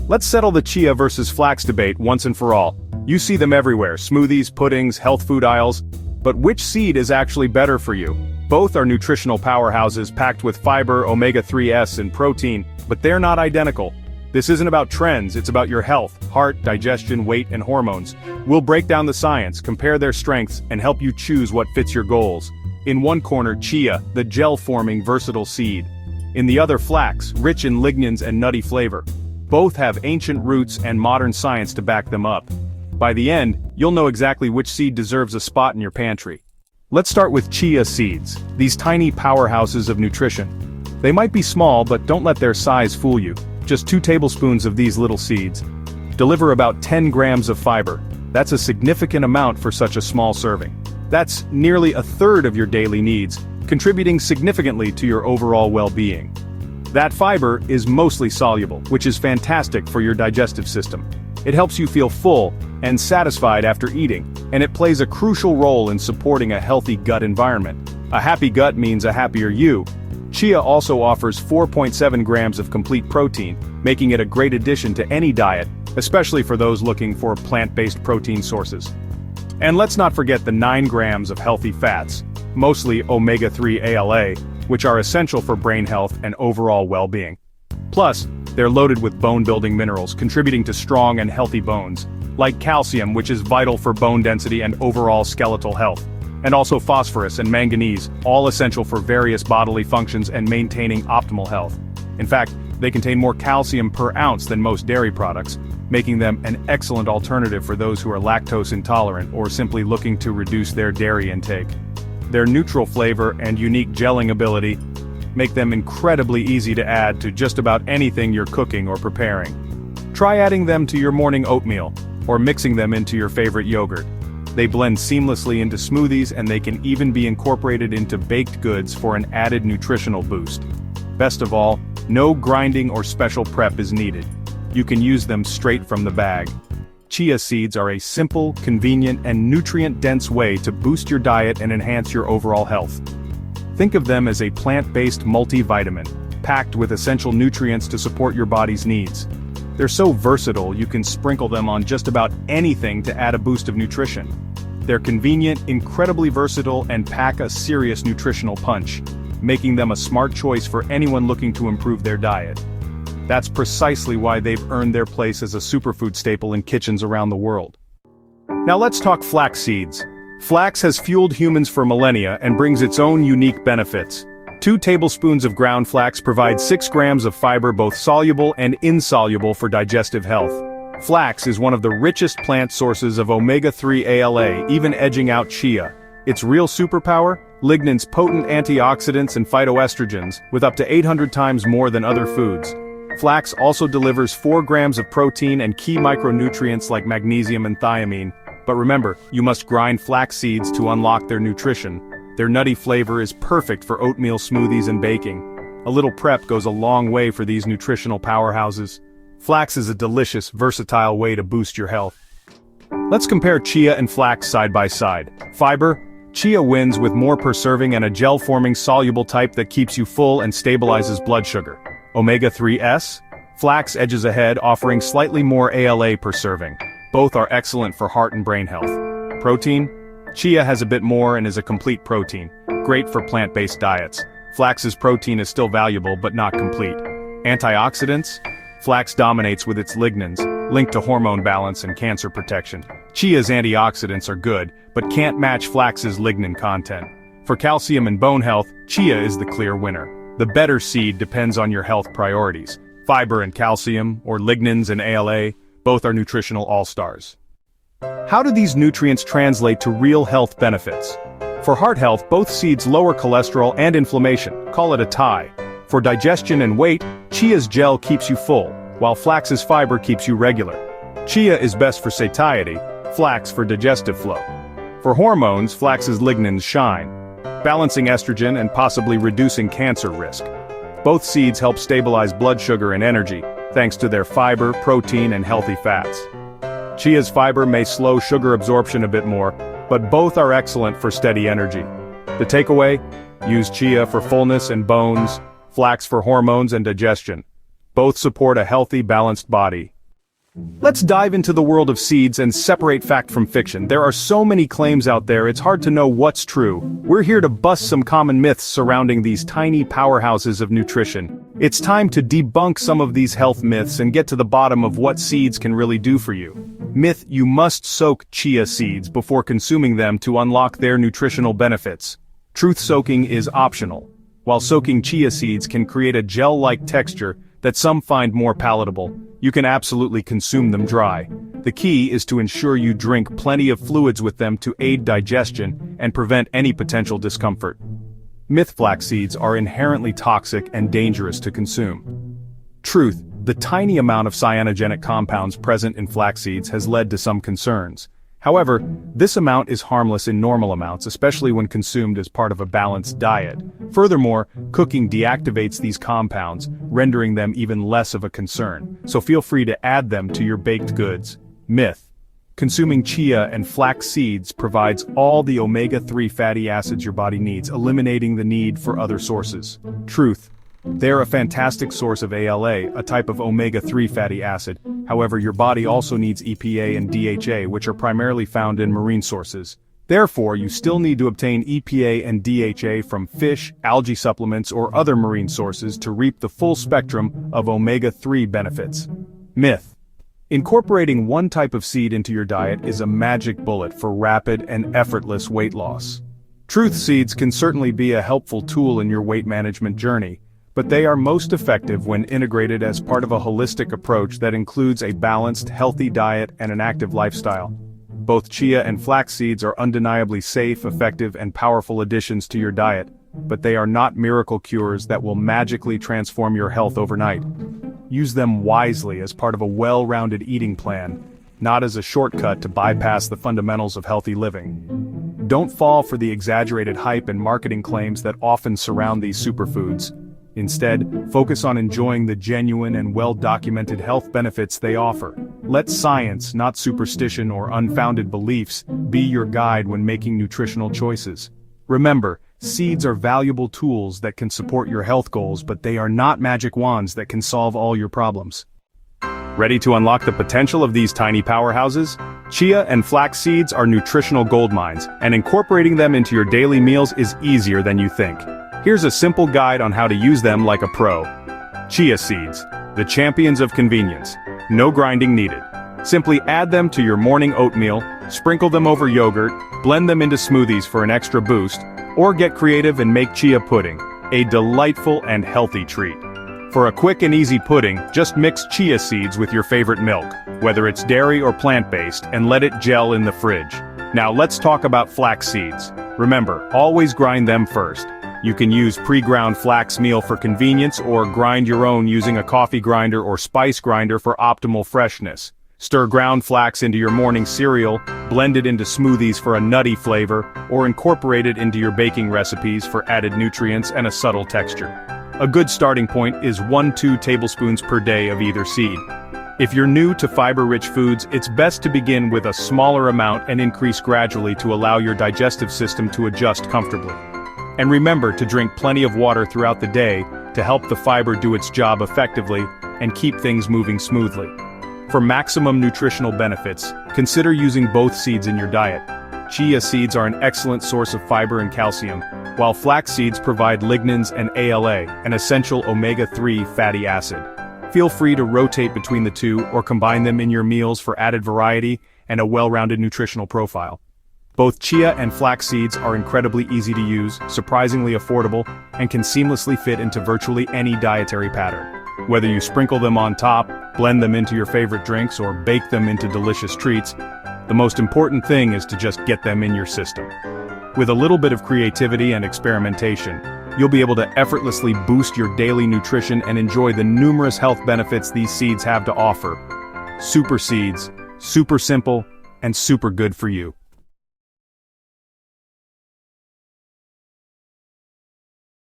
Let's settle the chia versus flax debate once and for all. You see them everywhere, smoothies, puddings, health food aisles. But which seed is actually better for you? Both are nutritional powerhouses packed with fiber, omega-3s, and protein, but they're not identical. This isn't about trends, it's about your health, heart, digestion, weight, and hormones. We'll break down the science, compare their strengths, and help you choose what fits your goals. In one corner, chia, the gel-forming versatile seed. In the other, flax, rich in lignans and nutty flavor. Both have ancient roots and modern science to back them up. By the end, you'll know exactly which seed deserves a spot in your pantry. Let's start with chia seeds, these tiny powerhouses of nutrition. They might be small, but don't let their size fool you. Just 2 tablespoons of these little seeds deliver about 10 grams of fiber. That's a significant amount for such a small serving. That's nearly a third of your daily needs, contributing significantly to your overall well-being. That fiber is mostly soluble, which is fantastic for your digestive system. It helps you feel full and satisfied after eating, and it plays a crucial role in supporting a healthy gut environment. A happy gut means a happier you. Chia also offers 4.7 grams of complete protein, making it a great addition to any diet, especially for those looking for plant-based protein sources. And let's not forget the 9 grams of healthy fats, mostly omega-3 ALA, which are essential for brain health and overall well-being. Plus, they're loaded with bone-building minerals contributing to strong and healthy bones, like calcium, which is vital for bone density and overall skeletal health, and also phosphorus and manganese, all essential for various bodily functions and maintaining optimal health. In fact, they contain more calcium per ounce than most dairy products, making them an excellent alternative for those who are lactose intolerant or simply looking to reduce their dairy intake. Their neutral flavor and unique gelling ability make them incredibly easy to add to just about anything you're cooking or preparing. Try adding them to your morning oatmeal, or mixing them into your favorite yogurt. They blend seamlessly into smoothies, and they can even be incorporated into baked goods for an added nutritional boost. Best of all, no grinding or special prep is needed. You can use them straight from the bag. Chia seeds are a simple, convenient, and nutrient-dense way to boost your diet and enhance your overall health. Think of them as a plant-based multivitamin, packed with essential nutrients to support your body's needs. They're so versatile you can sprinkle them on just about anything to add a boost of nutrition. They're convenient, incredibly versatile, and pack a serious nutritional punch, making them a smart choice for anyone looking to improve their diet. That's precisely why they've earned their place as a superfood staple in kitchens around the world. Now let's talk flax seeds. Flax has fueled humans for millennia and brings its own unique benefits. 2 tablespoons of ground flax provide 6 grams of fiber, both soluble and insoluble, for digestive health. Flax is one of the richest plant sources of omega-3 ALA, even edging out chia. Its real superpower? Lignan's potent antioxidants and phytoestrogens, with up to 800 times more than other foods. Flax also delivers 4 grams of protein and key micronutrients like magnesium and thiamine. But remember, you must grind flax seeds to unlock their nutrition. Their nutty flavor is perfect for oatmeal smoothies and baking. A little prep goes a long way for these nutritional powerhouses. Flax is a delicious, versatile way to boost your health. Let's compare chia and flax side by side. Fiber: chia wins with more per serving and a gel-forming soluble type that keeps you full and stabilizes blood sugar. Omega-3s? Flax edges ahead, offering slightly more ALA per serving. Both are excellent for heart and brain health. Protein? Chia has a bit more and is a complete protein, great for plant-based diets. Flax's protein is still valuable but not complete. Antioxidants? Flax dominates with its lignans, linked to hormone balance and cancer protection. Chia's antioxidants are good, but can't match flax's lignan content. For calcium and bone health, chia is the clear winner. The better seed depends on your health priorities. Fiber and calcium, or lignans and ALA, both are nutritional all-stars. How do these nutrients translate to real health benefits? For heart health, both seeds lower cholesterol and inflammation, call it a tie. For digestion and weight, chia's gel keeps you full, while flax's fiber keeps you regular. Chia is best for satiety, flax for digestive flow. For hormones, flax's lignans shine, balancing estrogen and possibly reducing cancer risk. Both seeds help stabilize blood sugar and energy, thanks to their fiber, protein, and healthy fats. Chia's fiber may slow sugar absorption a bit more, but both are excellent for steady energy. The takeaway? Use chia for fullness and bones, flax for hormones and digestion. Both support a healthy, balanced body. Let's dive into the world of seeds and separate fact from fiction. There are so many claims out there, it's hard to know what's true. We're here to bust some common myths surrounding these tiny powerhouses of nutrition. It's time to debunk some of these health myths and get to the bottom of what seeds can really do for you. Myth: you must soak chia seeds before consuming them to unlock their nutritional benefits. Truth: soaking is optional. While soaking chia seeds can create a gel-like texture that some find more palatable, you can absolutely consume them dry. The key is to ensure you drink plenty of fluids with them to aid digestion and prevent any potential discomfort. Myth: flax seeds are inherently toxic and dangerous to consume. Truth: the tiny amount of cyanogenic compounds present in flax seeds has led to some concerns. However, this amount is harmless in normal amounts, especially when consumed as part of a balanced diet. Furthermore, cooking deactivates these compounds, rendering them even less of a concern, so feel free to add them to your baked goods. Myth: consuming chia and flax seeds provides all the omega-3 fatty acids your body needs, eliminating the need for other sources. Truth: they're a fantastic source of ALA, a type of omega-3 fatty acid. However, your body also needs EPA and DHA, which are primarily found in marine sources. Therefore, you still need to obtain EPA and DHA from fish, algae supplements, or other marine sources to reap the full spectrum of omega-3 benefits. Myth: incorporating one type of seed into your diet is a magic bullet for rapid and effortless weight loss. Truth: seeds can certainly be a helpful tool in your weight management journey, but they are most effective when integrated as part of a holistic approach that includes a balanced, healthy diet and an active lifestyle. Both chia and flax seeds are undeniably safe, effective, and powerful additions to your diet, but they are not miracle cures that will magically transform your health overnight. Use them wisely as part of a well-rounded eating plan, not as a shortcut to bypass the fundamentals of healthy living. Don't fall for the exaggerated hype and marketing claims that often surround these superfoods. Instead, focus on enjoying the genuine and well-documented health benefits they offer. Let science, not superstition or unfounded beliefs, be your guide when making nutritional choices. Remember, seeds are valuable tools that can support your health goals, but they are not magic wands that can solve all your problems. Ready to unlock the potential of these tiny powerhouses? Chia and flax seeds are nutritional goldmines, and incorporating them into your daily meals is easier than you think. Here's a simple guide on how to use them like a pro. Chia seeds, the champions of convenience. No grinding needed. Simply add them to your morning oatmeal, sprinkle them over yogurt, blend them into smoothies for an extra boost, or get creative and make chia pudding, a delightful and healthy treat. For a quick and easy pudding, just mix chia seeds with your favorite milk, whether it's dairy or plant-based, and let it gel in the fridge. Now let's talk about flax seeds. Remember, always grind them first. You can use pre-ground flax meal for convenience or grind your own using a coffee grinder or spice grinder for optimal freshness. Stir ground flax into your morning cereal, blend it into smoothies for a nutty flavor, or incorporate it into your baking recipes for added nutrients and a subtle texture. A good starting point is 1-2 tablespoons per day of either seed. If you're new to fiber-rich foods, it's best to begin with a smaller amount and increase gradually to allow your digestive system to adjust comfortably. And remember to drink plenty of water throughout the day to help the fiber do its job effectively and keep things moving smoothly. For maximum nutritional benefits, consider using both seeds in your diet. Chia seeds are an excellent source of fiber and calcium, while flax seeds provide lignans and ALA, an essential omega-3 fatty acid. Feel free to rotate between the two or combine them in your meals for added variety and a well-rounded nutritional profile. Both chia and flax seeds are incredibly easy to use, surprisingly affordable, and can seamlessly fit into virtually any dietary pattern. Whether you sprinkle them on top, blend them into your favorite drinks, or bake them into delicious treats, the most important thing is to just get them in your system. With a little bit of creativity and experimentation, you'll be able to effortlessly boost your daily nutrition and enjoy the numerous health benefits these seeds have to offer. Super seeds, super simple, and super good for you.